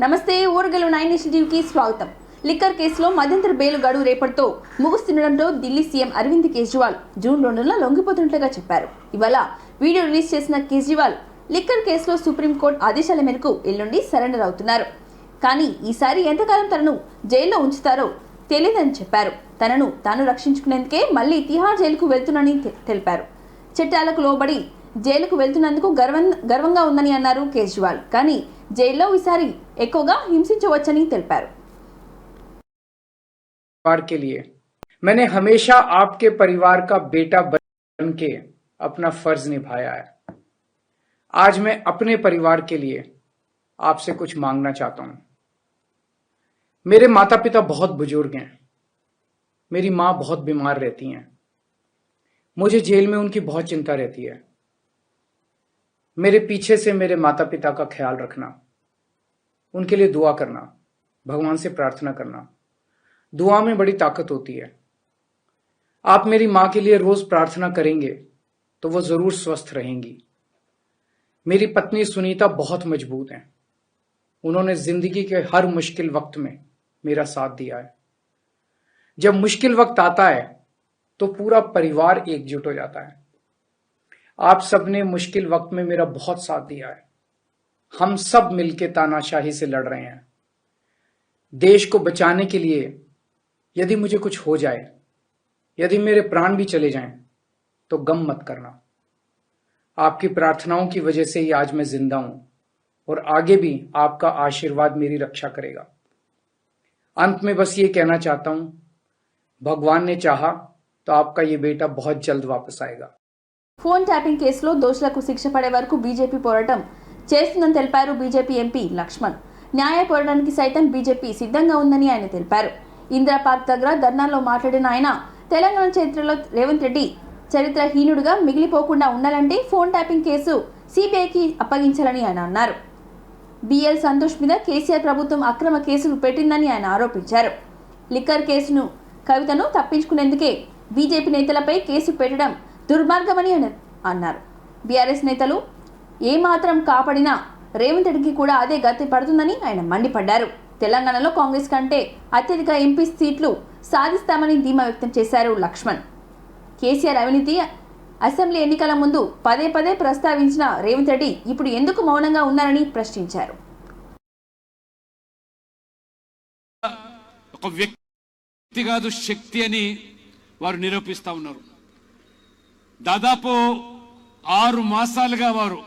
నమస్తే ఊరగలు 9 నేషన్ టీవీకి స్వాగతం. లిక్కర్ కేసులో మధ్యంతర బెయిల్ గడువు రేపటితో ముగుస్తుండటంతో ఢిల్లీ సీఎం అరవింద్ కేజ్రీవాల్ జూన్ 2న లొంగిపోతున్నట్లుగా చెప్పారు. ఇవాళ వీడియో రిలీజ్ చేసిన కేజ్రీవాల్ లిక్కర్ కేసులో సుప్రీంకోర్టు ఆదేశాల మేరకు ఎల్లుండి సరెండర్ అవుతున్నారు. కానీ ఈసారి ఎంతకాలం తనను జైల్లో ఉంచుతారో తెలియదని చెప్పారు. తనను తాను రక్షించుకునేందుకే మళ్లీ తిహార్ జైలుకు వెళ్తున్నానని తెలిపారు. చట్టాలకు లోబడి జైలుకు వెళ్తున్నందుకు గర్వంగా ఉందని అన్నారు కేజ్రీవాల్. కానీ జైల్లో ఈసారి ఎక్కువగా హింసించవచ్చని తెలిపారు. के लिए मैंने हमेशा आपके परिवार का बेटा बन के अपना फर्ज निभाया है. आज मैं अपने परिवार के लिए आपसे कुछ मांगना चाहता हूं. मेरे माता पिता बहुत बुजुर्ग हैं. मेरी मां बहुत बीमार रहती हैं. मुझे जेल में उनकी बहुत चिंता रहती है. मेरे पीछे से मेरे माता पिता का ख्याल रखना, उनके लिए दुआ करना, भगवान से प्रार्थना करना. दुआ में बड़ी ताकत होती है. आप मेरी मां के लिए रोज प्रार्थना करेंगे तो वो जरूर स्वस्थ रहेंगी. मेरी पत्नी सुनीता बहुत मजबूत हैं. उन्होंने जिंदगी के हर मुश्किल वक्त में मेरा साथ दिया है. जब मुश्किल वक्त आता है तो पूरा परिवार एकजुट हो जाता है. आप सबने मुश्किल वक्त में मेरा बहुत साथ दिया है. हम सब मिलकर तानाशाही से लड़ रहे हैं. देश को बचाने के लिए यदि मुझे कुछ हो जाए, यदि मेरे प्राण भी चले जाएं, तो गम मत करना. आपकी प्रार्थनाओं की वजह से ही आज मैं जिंदा हूं और आगे भी आपका आशीर्वाद मेरी रक्षा करेगा. अंत में बस ये कहना चाहता हूं, भगवान ने चाहा तो आपका ये बेटा बहुत जल्द वापस आएगा. ఫోన్ ట్యాపింగ్ కేసులో దోషులకు శిక్ష పడే వరకు బీజేపీ పోరాటం చేస్తుందని తెలిపారు బీజేపీ ఎంపీ లక్ష్మణ్. న్యాయ పోరాటానికి సైతం బీజేపీ సిద్ధంగా ఉందని ఆయన తెలిపారు. ఇందిరా పార్క్ దగ్గర ధర్నాలో మాట్లాడిన ఆయన తెలంగాణ చరిత్రలో రేవంత్ రెడ్డి చరిత్రహీనుడిగా మిగిలిపోకుండా ఉండాలంటే ఫోన్ ట్యాపింగ్ కేసు సిబిఐకి అప్పగించాలని ఆయన అన్నారు. బిఎల్ సంతోష్ మీద కేసీఆర్ ప్రభుత్వం అక్రమ కేసులు పెట్టిందని ఆయన ఆరోపించారు. లిక్కర్ కేసును కవితను తప్పించుకునేందుకే బీజేపీ నేతలపై కేసు పెట్టడం దుర్మార్గమని అన్నారు. బీఆర్ఎస్ నేతలు ఏమాత్రం కాపాడినా రేవంత్ రెడ్డికి కూడా అదే గతి పడుతుందని ఆయన మండిపడ్డారు. తెలంగాణలో కాంగ్రెస్ కంటే అత్యధిక ఎంపీ సీట్లు సాధిస్తామని ధీమా వ్యక్తం చేశారు లక్ష్మణ్. కేసీఆర్ అవినీతి అసెంబ్లీ ఎన్నికల ముందు పదే పదే ప్రస్తావించిన రేవంత్ రెడ్డి ఇప్పుడు ఎందుకు మౌనంగా ఉన్నారని ప్రశ్నించారు. ఒక వ్యక్తిగత శక్తి అని వారు నిరూపిస్తా ఉన్నారు. దాదాపు 6 మాసాలుగా వారు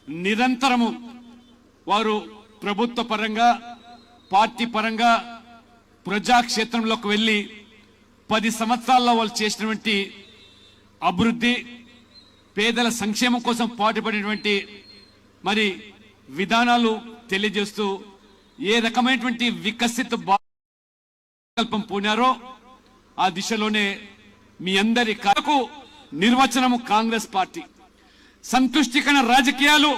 నిరంతరము వారు ప్రభుత్వ పరంగా పార్టీ పరంగా ప్రజాక్షేత్రంలోకి వెళ్ళి 10 సంవత్సరాల్లో వాళ్ళు చేసినటువంటి అభివృద్ధి, పేదల సంక్షేమం కోసం పాటుపడినటువంటి మరి విధానాలు తెలియజేస్తూ ఏ రకమైనటువంటి వికసిత సంకల్పం పూనారో ఆ దిశలోనే మీ అందరి కరకు నిర్వచనము కాంగ్రెస్ పార్టీ. సంతుష్టికరణ రాజకీయాలు,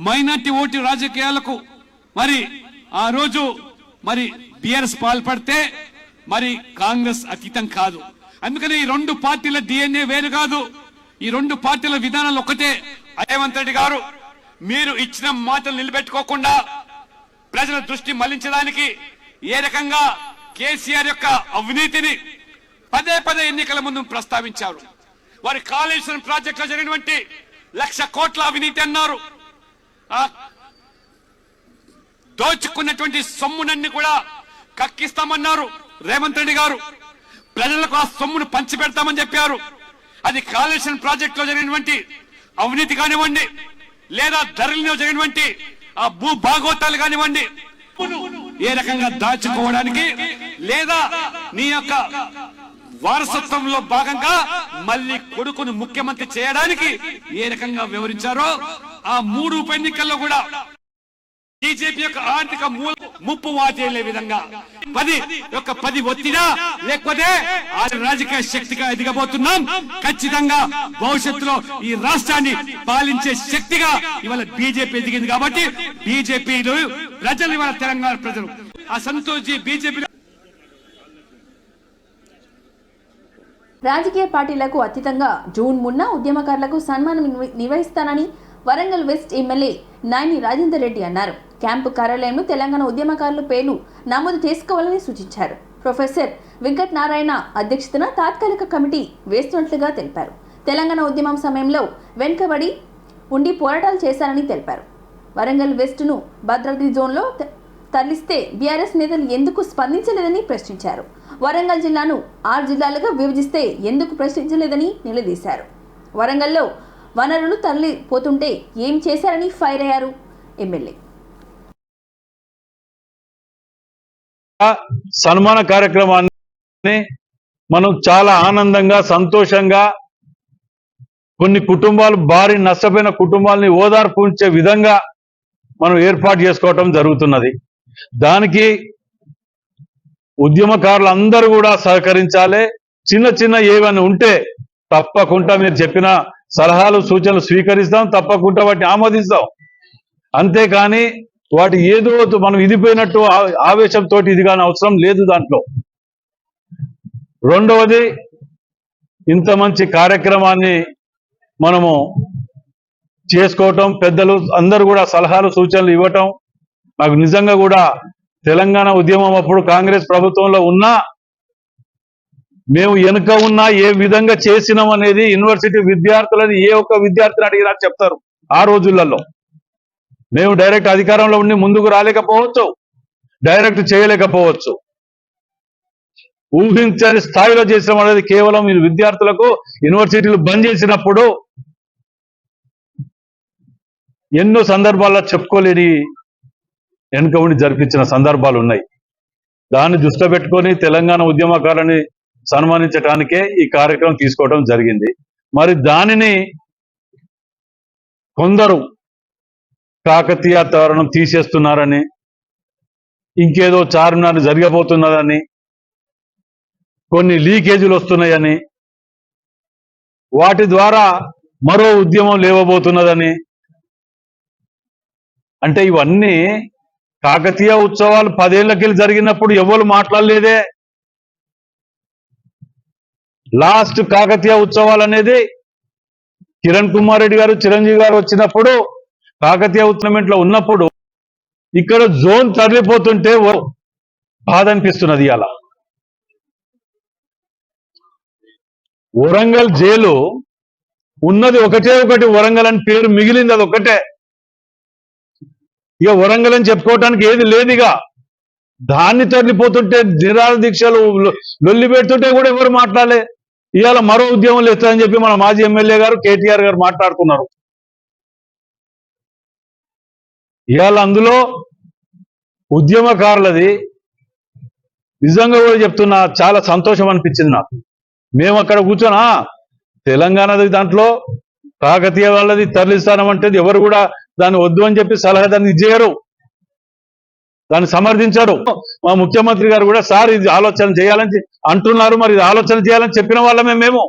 మైనార్టీ ఓటు రాజకీయాలకు మరి ఆ రోజు మరి బీఆర్ఎస్ పాల్పడితే మరి కాంగ్రెస్ అతీతం కాదు. అందుకని ఈ 2 పార్టీల డిఎన్ఏ వేరు కాదు, ఈ 2 పార్టీల విధానాలు ఒకటే. రేవంత్ రెడ్డి గారు మీరు ఇచ్చిన మాటలు నిలబెట్టుకోకుండా ప్రజల దృష్టి మళ్లించడానికి ఏ రకంగా కేసీఆర్ యొక్క అవినీతిని పదే పదే ఎన్నికల ముందు ప్రస్తావించారు. వారి కాళేశ్వరం ప్రాజెక్టులో జరిగినటువంటి 1,00,000 కోట్ల అవినీతి అన్నారు. దోచుకున్నటువంటి సొమ్మునన్ని కూడా కక్కిస్తామన్నారు రేవంత్ రెడ్డి గారు. ప్రజలకు ఆ సొమ్మును పంచిపెడతామని చెప్పారు. అది కాళేశ్వరం ప్రాజెక్టులో జరిగినటువంటి అవినీతి కానివ్వండి, లేదా ధరలలో జరిగినటువంటి ఆ భూ భాగోతాలు కానివ్వండి, ఏ రకంగా దాచుకోవడానికి లేదా నీ యొక్క వారసత్వంలో భాగంగా మళ్ళీ కొడుకును ముఖ్యమంత్రి చేయడానికి ఏ రకంగా వివరించారో ఆ 3 ఉప ఎన్నికల్లో కూడా బీజేపీ యొక్క ఆర్థిక ముప్పు వాటిల్లే విధంగా 10 ఒత్తిడా లేకపోతే ఆ రాజకీయ శక్తిగా ఎదగబోతున్నాం. ఖచ్చితంగా భవిష్యత్తులో ఈ రాష్ట్రాన్ని పాలించే శక్తిగా ఇవాళ బీజేపీ ఎదిగింది. కాబట్టి బీజేపీ ప్రజలు ఇవాళ తెలంగాణ ప్రజలు ఆ సంతోష్ జీ బీజేపీ రాజకీయ పార్టీలకు అతీతంగా జూన్ 3న ఉద్యమకారులకు సన్మానం నిర్వహిస్తానని వరంగల్ వెస్ట్ ఎమ్మెల్యే నాయని రాజేందర్ రెడ్డి అన్నారు. క్యాంపు కార్యాలయంలో తెలంగాణ ఉద్యమకారుల పేర్లు నమోదు చేసుకోవాలని సూచించారు. ప్రొఫెసర్ వెంకట్ నారాయణ అధ్యక్షతన తాత్కాలిక కమిటీ వేస్తున్నట్లుగా తెలిపారు. తెలంగాణ ఉద్యమం సమయంలో వెనుకబడి ఉండి పోరాటాలు చేశారని తెలిపారు. వరంగల్ వెస్ట్ను భద్రాద్రి జోన్లో తరలిస్తే బీఆర్ఎస్ నేతలు ఎందుకు స్పందించలేదని ప్రశ్నించారు. వరంగల్ జిల్లాను 6 జిల్లాలుగా విభజిస్తే ఎందుకు ప్రశ్నించలేదని నిలదీశారు. వరంగల్లో వనరులు తరలిపోతుంటే ఏం చేశారని ఫైర్ అయ్యారు ఎమ్మెల్యే. సన్మాన కార్యక్రమాన్ని మనం చాలా ఆనందంగా సంతోషంగా కొన్ని కుటుంబాలు భారీ నష్టపోయిన కుటుంబాలని ఓదార్పు ఉంచే విధంగా మనం ఏర్పాటు చేసుకోవటం జరుగుతున్నది. దానికి ఉద్యమకారులు అందరూ కూడా సహకరించాలి. చిన్న చిన్న ఏమైనా ఉంటే తప్పకుండా మీరు చెప్పిన సలహాలు సూచనలు స్వీకరిస్తాం, తప్పకుండా వాటిని ఆమోదిస్తాం. అంతేకాని వాటి ఏదో మనం ఇదిపోయినట్టు ఆవేశంతో ఇది కానీ అవసరం లేదు దాంట్లో. రెండవది, ఇంత మంచి కార్యక్రమాన్ని మనము చేసుకోవటం, పెద్దలు అందరూ కూడా సలహాలు సూచనలు ఇవ్వటం, నాకు నిజంగా కూడా తెలంగాణ ఉద్యమం అప్పుడు కాంగ్రెస్ ప్రభుత్వంలో ఉన్నా మేము వెనుక ఉన్నా ఏ విధంగా చేసినాం అనేది యూనివర్సిటీ విద్యార్థులని ఏ ఒక్క విద్యార్థిని అడిగినా చెప్తారు. ఆ రోజులలో మేము డైరెక్ట్ అధికారంలో ఉండి ముందుకు రాలేకపోవచ్చు, డైరెక్ట్ చేయలేకపోవచ్చు. ఊహించని స్థాయిలో చేసినాం అనేది కేవలం విద్యార్థులకు యూనివర్సిటీలు బంద్ చేసినప్పుడు ఎన్నో సందర్భాల్లో చెప్పుకోలేని వెనుక ఉండి జరిపించిన సందర్భాలు ఉన్నాయి. దాన్ని దృష్టిలో పెట్టుకొని తెలంగాణ ఉద్యమకారులని సన్మానించడానికే ఈ కార్యక్రమం తీసుకోవడం జరిగింది. మరి దానిని కొందరు కాకతీయ తరుణం తీసేస్తున్నారని, ఇంకేదో చారున్నర జరగబోతున్నదని, కొన్ని లీకేజీలు వస్తున్నాయని, వాటి ద్వారా మరో ఉద్యమం లేవబోతున్నదని, అంటే ఇవన్నీ కాకతీయ ఉత్సవాలు 10 ఏళ్లకెళ్ళి జరిగినప్పుడు ఎవరు మాట్లాడలేదే. లాస్ట్ కాకతీయ ఉత్సవాలు అనేది కిరణ్ కుమార్ రెడ్డి గారు, చిరంజీవి గారు వచ్చినప్పుడు కాకతీయ ఉత్సవంలో ఉన్నప్పుడు ఇక్కడ జోన్ తరలిపోతుంటే బాధ అనిపిస్తున్నది. అలా వరంగల్ జైలు ఉన్నది ఒకటే ఒకటి, వరంగల్ అని పేరు మిగిలింది అది ఒకటే. ఇక వరంగల్ అని చెప్పుకోవటానికి ఏది లేదుగా. దాన్ని తరలిపోతుంటే నిరాహార దీక్షలు లొల్లి పెడుతుంటే కూడా ఎవరు మాట్లాడలే. ఇవాళ మరో ఉద్యమం లేస్తారని చెప్పి మన మాజీ ఎమ్మెల్యే గారు కేటీఆర్ గారు మాట్లాడుతున్నారు. ఇవాళ అందులో ఉద్యమకారులది నిజంగా కూడా చెప్తున్నా, చాలా సంతోషం అనిపించింది నాకు. మేము అక్కడ కూర్చొని తెలంగాణది దాంట్లో కాకతీయ వాళ్ళది తరలిస్తానమంటే ఎవరు కూడా దాన్ని వద్దు అని చెప్పి సలహా దాన్ని ఇచ్చేయరు, దాన్ని సమర్థించారు. మా ముఖ్యమంత్రి గారు కూడా సార్ ఇది ఆలోచన చేయాలని అంటున్నారు, మరి ఇది ఆలోచన చేయాలని చెప్పిన వాళ్ళమే మేము.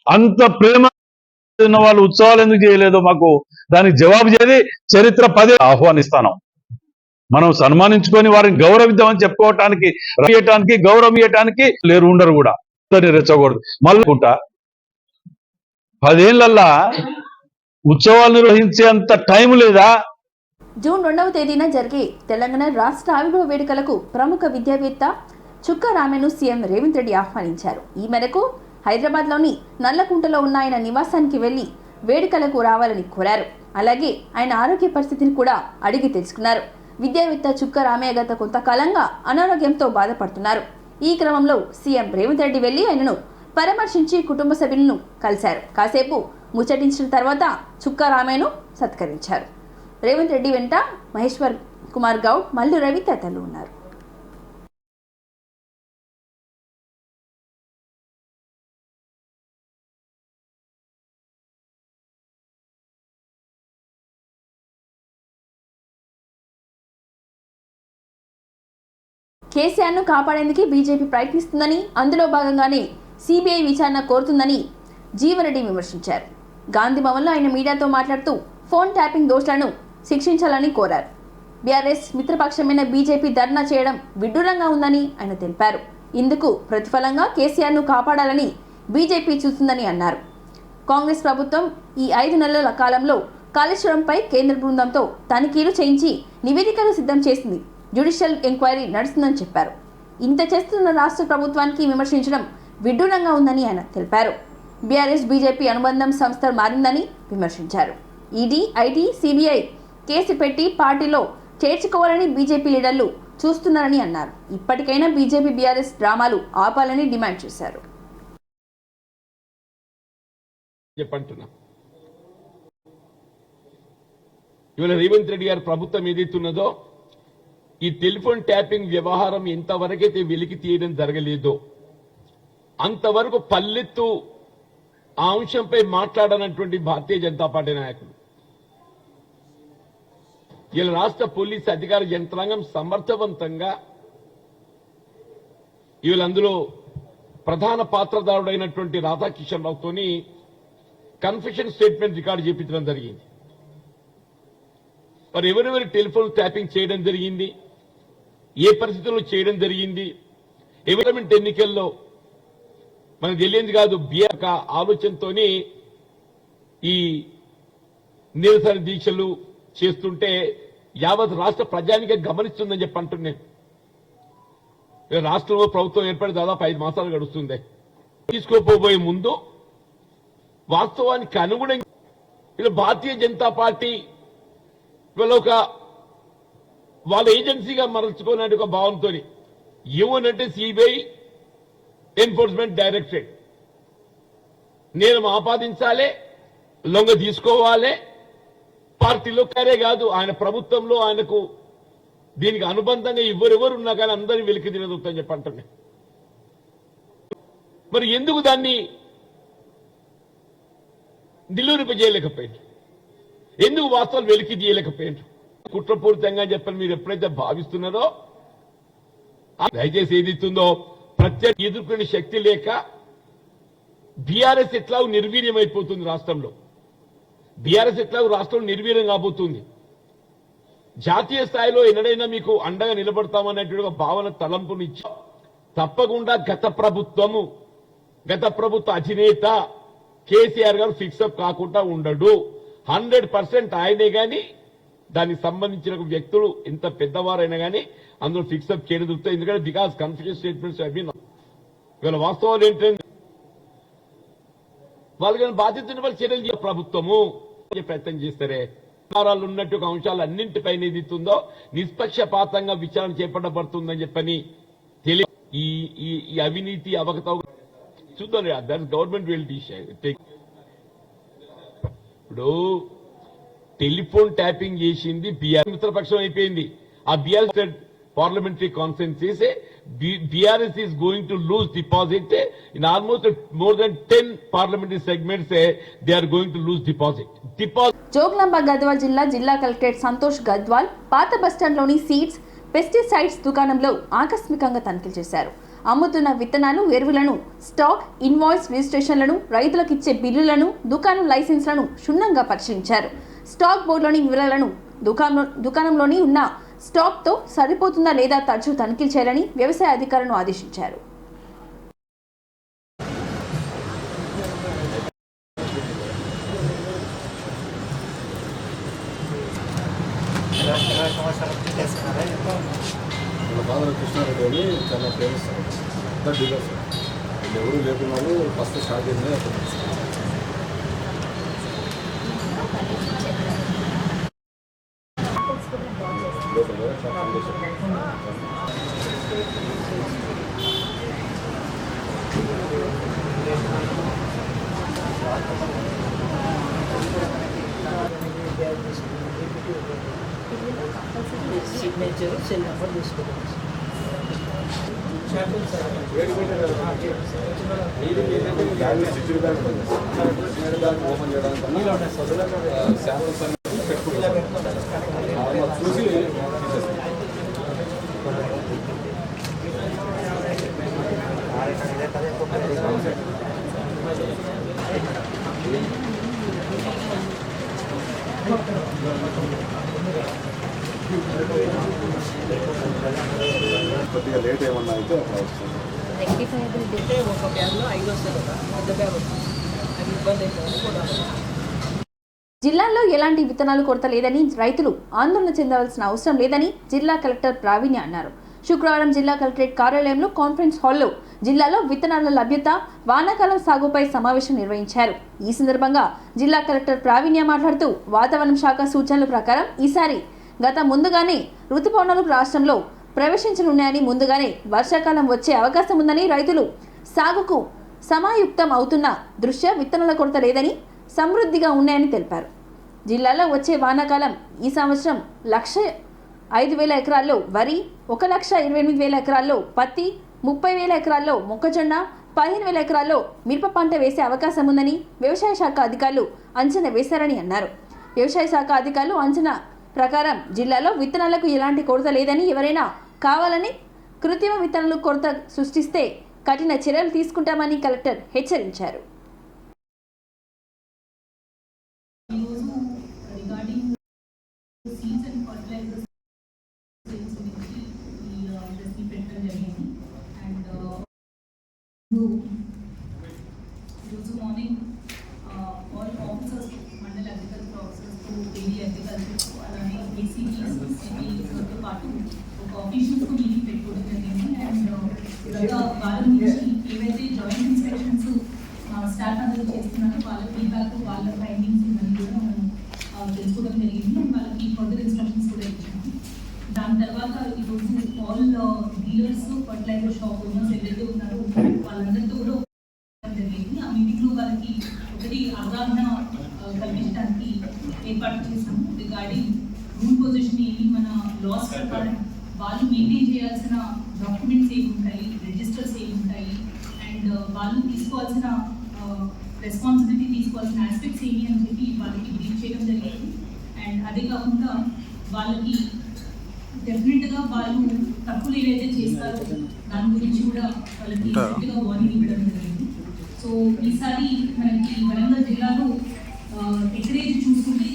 అంత ప్రేమ ఉన్న వాళ్ళు ఉత్సవాలు ఎందుకు చేయలేదో మాకు దానికి జవాబు చేసి చరిత్ర 10 ఆహ్వానిస్తాను. మనం సన్మానించుకొని వారిని గౌరవిద్దామని చెప్పుకోవటానికి, రాయటానికి, గౌరవం ఇవ్వటానికి లేరు ఉండరు కూడా. రెచ్చకూడదు. మళ్ళీ 10 ఏళ్లల్లా ఉత్సవాలు నిర్వహించేంత టైం లేదా? జూన్ 2వ తేదీన జరిగే తెలంగాణ రాష్ట్ర ఆవిర్భావ వేడుకలకు ప్రముఖ విద్యావేత్త చుక్క రామేను సీఎం రేవంత్ రెడ్డి ఆహ్వానించారు. ఈ మేరకు హైదరాబాద్లోని నల్లకుంటలో ఉన్న ఆయన నివాసానికి వెళ్లి వేడుకలకు రావాలని కోరారు. అలాగే ఆయన ఆరోగ్య పరిస్థితిని కూడా అడిగి తెలుసుకున్నారు. విద్యావేత్త చుక్క రామయ్య గత కొంతకాలంగా అనారోగ్యంతో బాధపడుతున్నారు. ఈ క్రమంలో సీఎం రేవంత్ రెడ్డి వెళ్లి ఆయనను పరామర్శించి కుటుంబ సభ్యులను కలిశారు. కాసేపు ముచ్చటించిన తర్వాత చుక్క రామయ్యను సత్కరించారు. రేవంత్ రెడ్డి వెంట మహేశ్వర్ కుమార్ గౌడ్, మల్లు రవి తదితరులు ఉన్నారు. కేసీఆర్ను కాపాడేందుకు బీజేపీ ప్రయత్నిస్తుందని, అందులో భాగంగానే సిబిఐ విచారణ కోరుతుందని జీవన్రెడ్డి విమర్శించారు. గాంధీ భవన్లో ఆయన మీడియాతో మాట్లాడుతూ ఫోన్ ట్యాపింగ్ దోషులను శిక్షించాలని కోరారు. బీఆర్ఎస్ మిత్రపక్షమైన బీజేపీ ధర్నా చేయడం విడ్డూరంగా ఉందని ఆయన తెలిపారు. ఇందుకు ప్రతిఫలంగా కేసీఆర్ను కాపాడాలని బీజేపీ చూస్తుందని అన్నారు. కాంగ్రెస్ ప్రభుత్వం ఈ 5 నెలల కాలంలో కాళేశ్వరంపై కేంద్ర బృందంతో తనిఖీలు చేయించి నివేదికను సిద్ధం చేసింది. జ్యుడిషియల్ ఎంక్వైరీ నడుస్తుందని చెప్పారు. ఇంత చేస్తున్న రాష్ట్ర ప్రభుత్వానికి విమర్శించడం విడ్డూరంగా ఉందని ఆయన తెలిపారు. బీఆర్ఎస్ బీజేపీ అనుబంధం సంస్థ మారిందని విమర్శించారు. ఈడీ, ఐటీ, సిబిఐ కేసు పెట్టి పార్టీలో చేర్చుకోవాలని బీజేపీ లీడర్లు చూస్తున్నారని అన్నారు. ఇప్పటికైనా బీజేపీ బీఆర్ఎస్ డ్రామాలు ఆపాలని డిమాండ్ చేశారు. ఇవాళ రేవంత్ రెడ్డి గారి ప్రభుత్వం ఏదైతున్నదో ఈ టెలిఫోన్ ట్యాపింగ్ వ్యవహారం ఎంతవరకైతే వెలికి తీయడం జరగలేదో అంతవరకు పల్లెత్తు ఆ అంశంపై మాట్లాడనటువంటి భారతీయ జనతా పార్టీ నాయకులు ఇలా రాష్ట్ర పోలీసు అధికార యంత్రాంగం సమర్థవంతంగా ఇవాళ అందులో ప్రధాన పాత్రధారుడైనటువంటి రాధాకిషన్ రావుతోని కన్ఫెషన్ స్టేట్మెంట్ రికార్డు చేయించడం జరిగింది. మరి ఎవరెవరి టెలిఫోన్ ట్యాపింగ్ చేయడం జరిగింది, ఏ పరిస్థితుల్లో చేయడం జరిగింది, పార్లమెంట్ ఎన్నికల్లో మనకు తెలియంది కాదు. బిఆర్ ఆలోచనతో ఈ నిరసన దీక్షలు చేస్తుంటే యావత్ రాష్ట్ర ప్రజానికే గమనిస్తుందని చెప్పి అంటున్నాను. రాష్ట్రంలో ప్రభుత్వం ఏర్పడి దాదాపు 5 మాసాలు గడుస్తుంది. తీసుకోపోబోయే ముందు వాస్తవానికి అనుగుణంగా ఇలా భారతీయ జనతా పార్టీ ఒక వాళ్ళ ఏజెన్సీగా మరల్చుకోవాలంటే ఒక భావంతో ఏమనంటే సిబిఐ ఎన్ఫోర్స్మెంట్ డైరెక్టరేట్ నేరం ఆపాదించాలి, లొంగ తీసుకోవాలి. పార్టీలో కరే కాదు, ఆయన ప్రభుత్వంలో ఆయనకు దీనికి అనుబంధంగా ఎవరెవరు ఉన్నా కానీ అందరినీ వెలికి తినదొద్దని చెప్పి అంటున్నాయి. మరి ఎందుకు దాన్ని నిలువరింపజేయలేకపోయారు? ఎందుకు వాస్తవాలు వెలికి తీయలేకపోయారు? కుట్రపూరితంగా చెప్పని మీరు ఎప్పుడైతే భావిస్తున్నారో దయచేసి ఏదిస్తుందో ప్రత్యేక ఎదుర్కొనే శక్తి లేక బీఆర్ఎస్ ఎట్లా నిర్వీర్యమైపోతుంది రాష్ట్రంలో. బీఆర్ఎస్ ఎట్లా రాష్ట్రంలో నిర్వీర్యం కాబోతుంది. జాతీయ స్థాయిలో ఎన్నడైనా మీకు అండగా నిలబడతామనేటువంటి భావన తలంపునిచ్చి తప్పకుండా గత ప్రభుత్వ అధినేత కేసీఆర్ గారు ఫిక్సప్ కాకుండా ఉండడు. 100% ఆయనే గాని దానికి సంబంధించిన వ్యక్తులు ఎంత పెద్దవారైనా కానీ అందులో ఫిక్సప్ చేయడం దొరుకుతాయి. ఎందుకంటే బికాస్ కన్ఫ్యూజన్ స్టేట్మెంట్స్ ఇవాళ వాస్తవాలు ఏంటంటే వాళ్ళకి బాధ్యతని వాళ్ళు చర్యలు ప్రభుత్వము ప్రయత్నం చేస్తారే. ఉన్నట్టు ఒక అంశాలు అన్నింటిపైన ఏదిస్తుందో నిష్పక్షపాతంగా విచారణ చేపట్టబడుతుందని చెప్పని తెలియ ఈ అవినీతి అవకతవక చూద్దాం. That government will take. ఇప్పుడు టెలిఫోన్ ట్యాపింగ్ చేసింది బీఆర్ మిత్రపక్షం అయిపోయింది. ఆ బీఆర్ పార్లమెంటరీ కాన్ఫరెన్స్ చేసే BRS is going to lose deposit in almost more than 10 parliamentary segments they are going to lose deposit. Jogulamba Gadwal జిల్లా కలెక్టర్ సంతోష్ గద్వాల్ పాత బస్టాండ్లోని సీడ్స్, పెస్టిసైడ్స్ దుకాణంలో ఆకస్మికంగా తనిఖీలు చేశారు. అమ్ముతున్న విత్తనాలు, ఎరువులను, స్టాక్, ఇన్వాయిస్ రిజిస్ట్రేషన్లను, రైతులకు ఇచ్చే బిల్లులను, దుకాణం లైసెన్స్లను క్షుణ్ణంగా పరిశీలించారు. స్టాక్ బోర్డులోని వివరాలను, దుకాణంలోని ఉన్న స్టాక్తో సరిపోతుందా లేదా తరచూ తనిఖీలు చేయాలని వ్యవసాయ అధికారులను ఆదేశించారు. కృష్ణారెడ్డి అని చాలా ఫేమస్ డీలర్స్ ఎవరు లేకున్నారు. ఫస్ట్ స్టార్ట్ చేసింది సిగ్నేచర్, సెల్ నెంబర్ తీసుకోవాలి. ఓపెన్ చేయడానికి శాంపుల్స్ అన్ని పెట్టుకుంటారు. చూసి కొద్దిగా లేట్ ఏమన్నా అయితే అట్లా వస్తుంది. రెక్టిఫైబిలిటీ ఒక బ్యాగ్లో 5 వస్తుంది కదా, పెద్ద బ్యాగ్ వస్తుంది. అది ఇబ్బంది అవుతుంది కూడా. జిల్లాలో ఎలాంటి విత్తనాలు కొరత లేదని, రైతులు ఆందోళన చెందవలసిన అవసరం లేదని జిల్లా కలెక్టర్ ప్రావీణ్య అన్నారు. శుక్రవారం జిల్లా కలెక్టరేట్ కార్యాలయంలో కాన్ఫరెన్స్ హాల్లో జిల్లాలో విత్తనాల లభ్యత, వానాకాలం సాగుపై సమావేశం నిర్వహించారు. ఈ సందర్భంగా జిల్లా కలెక్టర్ ప్రావీణ్య మాట్లాడుతూ వాతావరణ శాఖ సూచనల ప్రకారం ఈసారి ముందుగానే రుతుపవనాలు రాష్ట్రంలో ప్రవేశించనున్నాయని, ముందుగానే వర్షాకాలం వచ్చే అవకాశం ఉందని, రైతులు సాగుకు సమాయుక్తం అవుతున్న దృష్ట్యా విత్తనాల కొరత లేదని, సమృద్ధిగా ఉన్నాయని తెలిపారు. జిల్లాలో వచ్చే వానాకాలం ఈ సంవత్సరం 1,05,000 ఎకరాల్లో వరి, 1,28,000 ఎకరాల్లో పత్తి, 30,000 ఎకరాల్లో మొక్కజొన్న, 15,000 ఎకరాల్లో మిరప పంట వేసే అవకాశం ఉందని వ్యవసాయ శాఖ అధికారులు అంచనా వేశారని అన్నారు. వ్యవసాయ శాఖ అధికారులు అంచనా ప్రకారం జిల్లాలో విత్తనాలకు ఎలాంటి కొరత లేదని, ఎవరైనా కావాలని కృత్రిమ విత్తనాలు కొరత సృష్టిస్తే కఠిన చర్యలు తీసుకుంటామని కలెక్టర్ హెచ్చరించారు. ఈరోజు మార్నింగ్ ఆల్ ఆఫీసర్స్, మండల అగ్రికల్చర్ ఆఫీసర్స్, ఏరియా అగ్రికల్చర్, అలానే ఏసీబీతో పాటు ఒక ఆఫీషియల్స్తో మీటింగ్ పెట్టుకోవడం జరిగింది. అండ్ గత వారం నుంచి ఏవైతే జాయింట్ ఇన్స్పెక్షన్స్ స్టాఫ్ అందరూ చేస్తున్నారో వాళ్ళ ఫీడ్బ్యాక్, వాళ్ళ ఫైండింగ్స్ ఇవన్నీ కూడా మనం తెలుసుకోవడం జరిగింది. అండ్ వాళ్ళకి ఫర్దర్ ఇన్స్ట్రక్షన్స్ కూడా ఇచ్చాము. దాని తర్వాత ఈరోజు all dealers, fertiliser shop owners ఎవరైతే ఉన్నారో వాళ్ళందరితో కూడా జరిగింది. ఆ మీటింగ్లో వాళ్ళకి ఒకటి అవగాహన కల్పించడానికి ఏర్పాటు చేశాము. రిగార్డింగ్ రూల్ పొజిషన్ ఏంటి, మన లాస్ ప్రకారం వాళ్ళు మెయింటైన్ చేయాల్సిన డాక్యుమెంట్స్ ఏమి ఉంటాయి, రిజిస్టర్స్ ఏమి ఉంటాయి, అండ్ వాళ్ళు తీసుకోవాల్సిన రెస్పాన్సిబిలిటీ, తీసుకోవాల్సిన ఆస్పెక్ట్స్ ఏమి అని చెప్పి వాళ్ళకి బ్రీఫ్ చేయడం జరిగింది. అండ్ అదే కాకుండా వాళ్ళకి డెఫినెట్గా వాళ్ళు తప్పులు ఏవైతే చేస్తారో దాని గురించి కూడా వాళ్ళకి డెఫినెట్గా వార్నింగ్ ఇవ్వడం జరిగింది. సో ఈసారి మనకి వరంగల్ జిల్లాలో ఎకరేజ్ చూసుకుంటే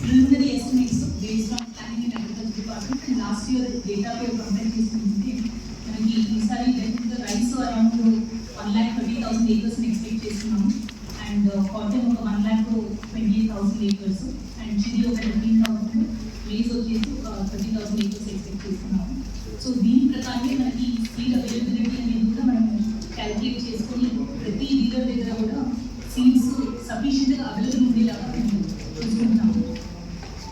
preliminary estimates based on planning and agriculture department and last year డేటాతో కంపేర్ చేసుకుంటే మనకి ఈసారి డెఫినెట్గా రైస్ అరౌండ్ 1,30,000 acres ఎక్స్పెక్ట్ చేస్తున్నాము. అండ్ కాటన్ ఒక 1,28,000 acres, అండ్ చిల్లీ ఒక 15,000, రైస్ వచ్చేసి 30,000 acres ఎక్స్పెక్ట్ చేస్తున్నాము. సో దీని ప్రకారమే మనకి సీడ్ అవైలబిలిటీ అనేది కూడా మనం క్యాలిక్యులేట్ చేసుకొని ప్రతి డీలర్ దగ్గర కూడా సీడ్స్ సఫిషియెంట్గా అవైలబుల్ ఉండేలాగా మేము చూసుకుంటున్నాము.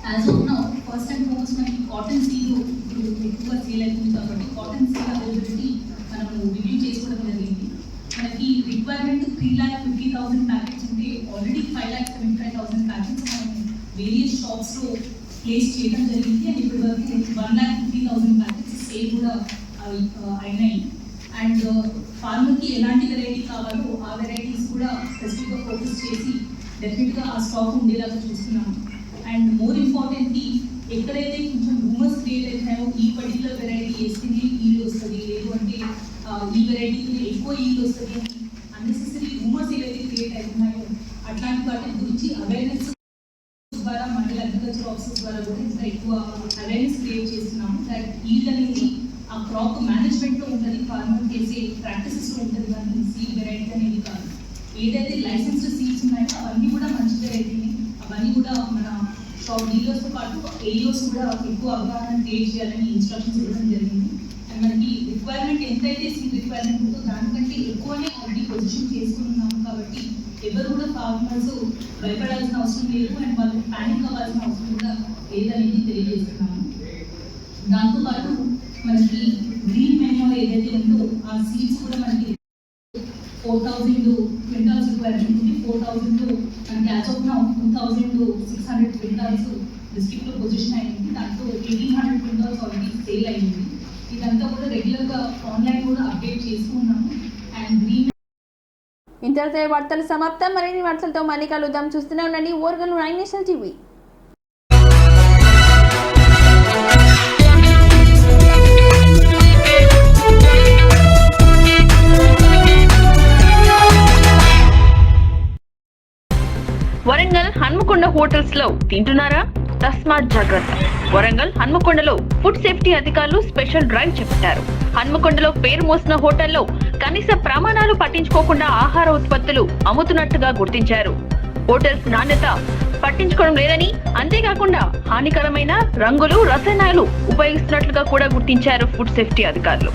As of now first and foremost మనకి కాటన్ సీడ్ ఇప్పుడు ఎక్కువగా సేల్ అవుతుంది కాబట్టి కాటన్ సీడ్ అవైలబిలిటీ మనము రివ్యూ చేసుకోవడం జరిగింది. మనకి రిక్వైర్మెంట్ 3,50,000 ప్యాకెట్స్ ఉంటే ఆల్రెడీ 5,75,000 ప్యాకెట్స్ మనం వేరియస్ షాప్స్లో ప్లేస్ చేయడం జరిగింది. అండ్ ఇప్పటి వరకు 1,50,000 ప్యాకెట్స్ సేల్ కూడా అయినాయి. అండ్ ఫార్మర్కి ఎలాంటి వెరైటీ కావాలో ఆ వెరైటీస్ కూడా స్పెసిఫిక్గా ఫోకస్ చేసి డెఫినెట్గా ఆ స్టాక్ ఉండేలాగా చూస్తున్నాము. అండ్ మోర్ ఇంపార్టెంట్లీ ఎక్కడైతే కొంచెం రూమర్స్ క్రియేట్ అవుతున్నాయో ఈ పర్టికులర్ వెరైటీ వేస్తేనే ఈల్డ్ వస్తుంది, లేదు అంటే ఈ వెరైటీకి ఎక్కువ ఈల్డ్ వస్తుంది అని అన్నెసెసరీ రూమర్స్ ఏవైతే క్రియేట్ అవుతున్నాయో అట్లాంటి వాటి గురించి అవేర్నెస్ ద్వారా మండల అగ్రికల్చర్ ఆఫీసర్స్ ద్వారా కూడా ఇంకా ఎక్కువ అవేర్నెస్ క్రియేట్ చేస్తున్నాము. దట్ ఈల్డ్ అనేది ఆ క్రాప్ మేనేజ్మెంట్లో ఉంటుంది, ఫార్మర్ చేసే ప్రాక్టీసెస్లో ఉంటుంది, కానీ సీడ్ వెరైటీ అనేది కాదు. ఏదైతే లైసెన్స్డ్ సీడ్స్ ఉన్నాయో అవన్నీ కూడా మంచి వెరైటీని, అవన్నీ కూడా మన షాప్ డీలర్స్తో పాటు ఏరియోస్ కూడా ఎక్కువ అవగాహన క్రియేట్ చేయాలని ఇన్స్ట్రక్షన్స్ ఇవ్వడం జరిగింది. అండ్ మనకి రిక్వైర్మెంట్ ఎంతైతే సీడ్ రిక్వైర్మెంట్ ఉందో దానికంటే ఎక్కువనే ఆల్రెడీ పొజిషన్ చేసుకున్నాము. కాబట్టి ఎవరు కూడా ఫార్మర్స్ భయపడాల్సిన అవసరం లేదు, అండ్ వాళ్ళకి ప్యానిక్ అవ్వాల్సిన అవసరం కూడా లేదనేది తెలియజేస్తున్నాము. దాంతోపాటు మనకి గ్రీన్ మెన్యూర్ ఏదైతే ఉందో ఆ సీడ్స్ కూడా మనకి 4,000 క్వింటాల్స్ రిక్వైర్మెంట్ ఉంది. 4,000 మనకి యాజ్ ఆఫ్ నౌ 2,600 క్వింటాల్స్ డిస్ట్రిక్ట్లో పొజిషన్ అయింది. దాంట్లో 1,800 క్వింటాల్స్ ఆల్రెడీ సేల్ అయింది. ఇదంతా కూడా రెగ్యులర్గా ఆన్లైన్ కూడా అప్డేట్ చేసుకున్నాము. అండ్ గ్రీన్ ఇంతటితో వార్తలు సమాప్తం. మరిన్ని వార్తలతో మళ్ళీ కలుద్దాం. చూస్తూనే ఉండండి ఓర్గల్ 9 national TV. Warangal Hanamkonda hotels లో తింటున్నారా? తస్మాత్ జాగ్రత్త. వరంగల్ హన్మకొండలో ఫుడ్ సేఫ్టీ అధికారులు స్పెషల్ డ్రైవ్ చేపట్టారు. హన్మకొండలో పేరు మోసిన హోటల్లో కనీస ప్రమాణాలు పట్టించుకోకుండా ఆహార ఉత్పత్తులు అమ్ముతున్నట్టుగా గుర్తించారు. హోటల్స్ నాణ్యత పట్టించుకోవడం లేదని, అంతేకాకుండా హానికరమైన రంగులు, రసాయనాలు ఉపయోగిస్తున్నట్లుగా కూడా గుర్తించారు ఫుడ్ సేఫ్టీ అధికారులు.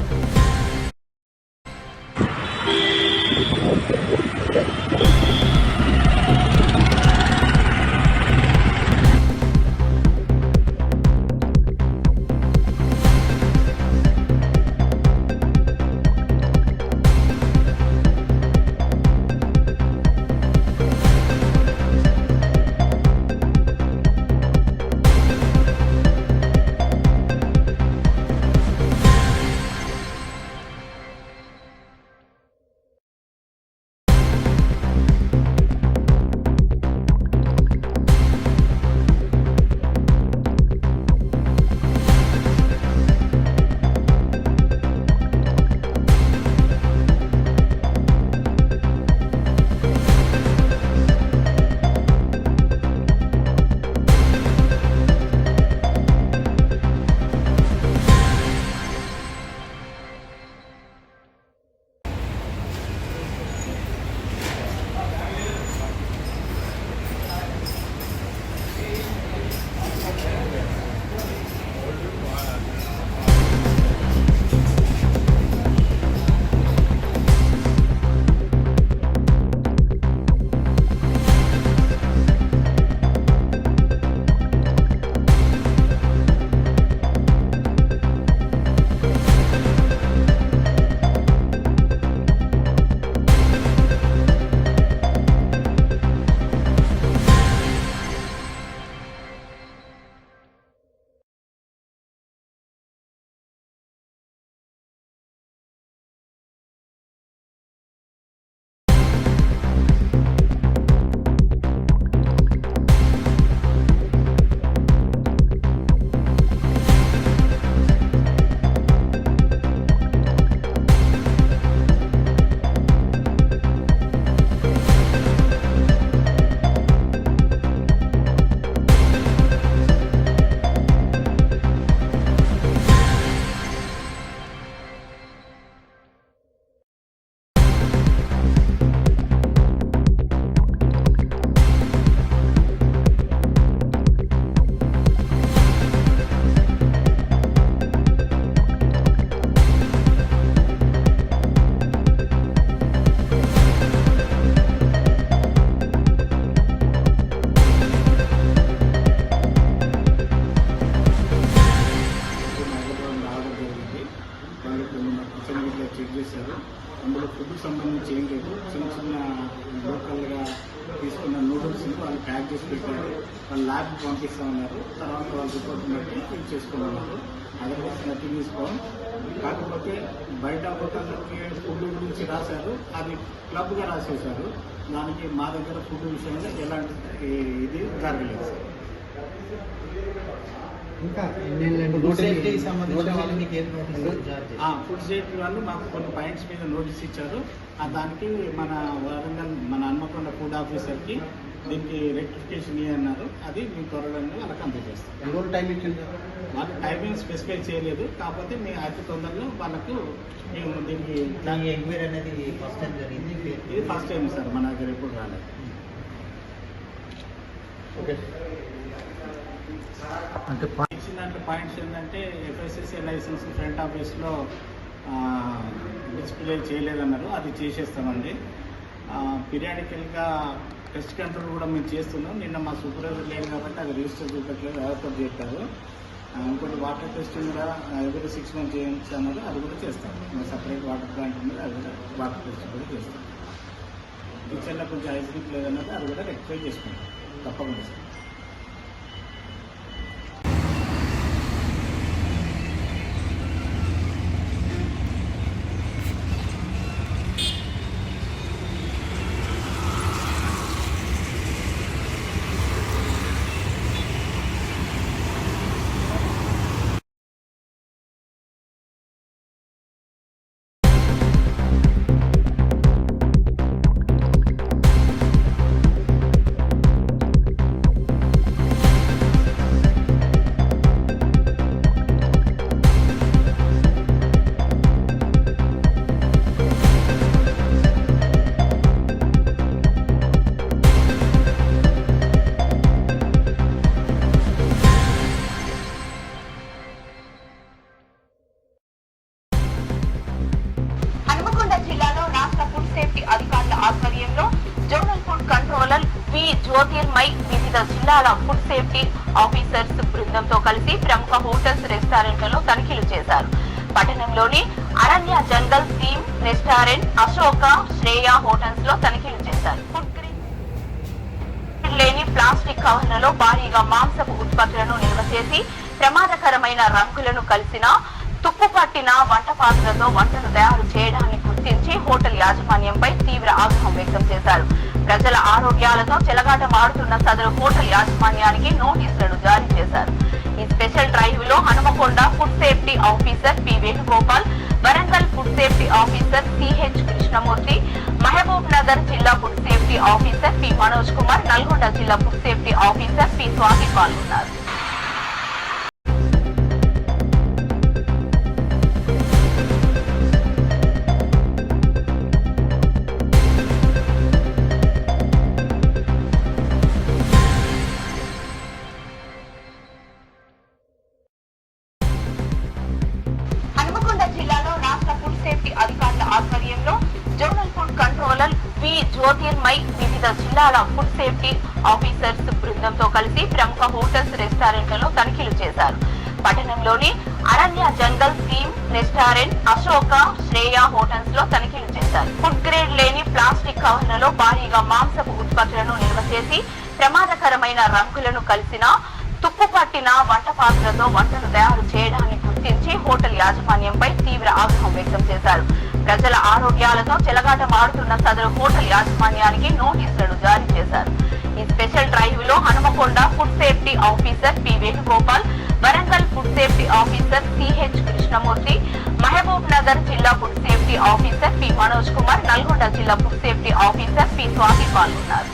చెక్ చేశారు. అందులో ఫుడ్ సంబంధించి ఏం లేదు, చిన్న చిన్న లోకల్గా తీసుకున్న నూడిల్స్ని వాళ్ళు ప్యాక్ చేసి పెట్టారు. వాళ్ళు ల్యాబ్కి పంపిస్తామన్నారు. తర్వాత వాళ్ళు రిపోర్ట్ బట్టి ఫిల్ చేసుకున్నారు. అదర్వైజ్ నథింగ్ తీసుకోవడం. కాకపోతే బయట హోటల్కి ఫుడ్ గురించి రాశారు, అది క్లబ్గా రాసేశారు. దానికి మా దగ్గర ఫుడ్ విషయంలో ఎలాంటి ఇది జరగలేదు సార్. ఇంకా ఫుడ్ సేఫ్టీ వాళ్ళు మాకు కొన్ని పాయింట్స్ మీద నోటీస్ ఇచ్చారు. దానికి మన వరంగల్ మన హన్మకొండ ఫుడ్ ఆఫీసర్కి దీనికి రెక్టిఫికేషన్ అన్నారు. అది మీ త్వరలో వాళ్ళకి అందజేస్తాం. టైం ఇచ్చింది, వాళ్ళకి టైమింగ్ స్పెసిఫై చేయలేదు. కాకపోతే మీ అతి తొందరలో వాళ్ళకు మేము దీనికి ఎంక్వైరీ అనేది ఫస్ట్ టైం జరిగింది. ఇది ఫస్ట్ టైం సార్, మన దగ్గర ఎప్పుడు రాలేదు. ఓకే, అంటే ఇచ్చిన దాంట్లో పాయింట్స్ ఏంటంటే ఎఫ్ఎస్ఎస్ఏ లైసెన్స్ ఫ్రంట్ ఆఫీస్లో డిస్ప్లే చేయలేదన్నారు. అది చేసేస్తామండి. పీరియాడికల్గా పెస్ట్ కంట్రోల్ కూడా మేము చేస్తున్నాం. నిన్న మా సూపర్వైజర్ లేదు కాబట్టి అది రిజిస్టర్ చూపట్లేదు, ఏర్పాటు చేస్తారు. ఇంకోటి వాటర్ టెస్టింగ్ కూడా ఎవరి 6 months చేయించన్నారు. అది కూడా చేస్తాం. సపరేట్ వాటర్ ప్లాంట్ ఉంది, అది కూడా వాటర్ టెస్టింగ్ కూడా చేస్తాం. కిచెన్లో కొంచెం హైజీనిక్ లేదన్నది అది కూడా రెక్టిఫై చేసుకుంటాం తప్పకుండా సార్. జ్యోతిర్మయ్ వివిధ జిల్లాల ఫుడ్ సేఫ్టీ ఆఫీసర్స్ బృందంతో కలిసి ప్రముఖ హోటల్స్ రెస్టారెంట్లలో తనిఖీలు చేశారు. పట్టణంలోని అరణ్య జంగల్ theme restaurant, Ashoka, Shreya hotels లో తనిఖీలు చేశారు. ఫుడ్ గ్రేడ్ లేని ప్లాస్టిక్ కవర్లలో భారీగా మాంసపు ఉత్పత్తులను నిల్వ చేసి ప్రమాదకరమైన రంగులను కలిసిన తుప్పు పట్టిన వంట పాత్రలతో వంటలు తయారు చేయడాన్ని గుర్తించి హోటల్ యాజమాన్యంపై తీవ్ర ఆగ్రహం వ్యక్తం చేశారు. ప్రజల ఆరోగ్యాలతో చెలగాటమాడుతున్న సదరు హోటల్ యాజమాన్యానికి నోటీసులను జారీ చేశారు. ఈ స్పెషల్ డ్రైవ్ లో Hanumakonda food safety officer P Venugopal, Warangal food safety officer CH Krishnamurthy, Mahabub Nagar జిల్లా food safety officer P Manoj Kumar, Nalgonda జిల్లా food safety officer P Swathi పాల్గొన్నారు. హనుమకొండ జిల్లాలో రాష్ట్ర ఫుడ్ సేఫ్టీ అధికారుల ఆధ్వర్యంలో zonal food controller P Jyothirmai వివిధ జిల్లాల ఫుడ్ సేఫ్టీ ఆఫీసర్స్ బృందంతో కలిసి ప్రముఖ హోటల్స్ రెస్టారెంట్లలో తనిఖీలు చేశారు. పట్టణంలోని అరణ్య జంగల్ theme restaurant, Ashoka, Shreya hotels లో తనిఖీలు చేశారు. ఫుడ్ గ్రేడ్ లేని ప్లాస్టిక్ కవర్లలో భారీగా మాంసపు ఉత్పత్తులను నిల్వ చేసి ప్రమాదకరమైన రంగులను కలిసిన తుప్పు పట్టిన వంట పాత్రలతో వంటలు తయారు చేయడాన్ని గుర్తించి హోటల్ యాజమాన్యంపై తీవ్ర ఆగ్రహం వ్యక్తం చేశారు. ప్రజల ఆరోగ్యాలతో చెలగాటమాడుతున్న సదరు హోటల్ యాజమాన్యానికి నోటీసులను జారీ చేశారు. ఈ స్పెషల్ డ్రైవ్ లో Hanumakonda food safety officer P Venugopal, Warangal food safety officer CH Krishnamurthy, Mahabub Nagar జిల్లా food safety officer P Manoj Kumar, Nalgonda జిల్లా food safety officer P Swathi పాల్గొన్నారు.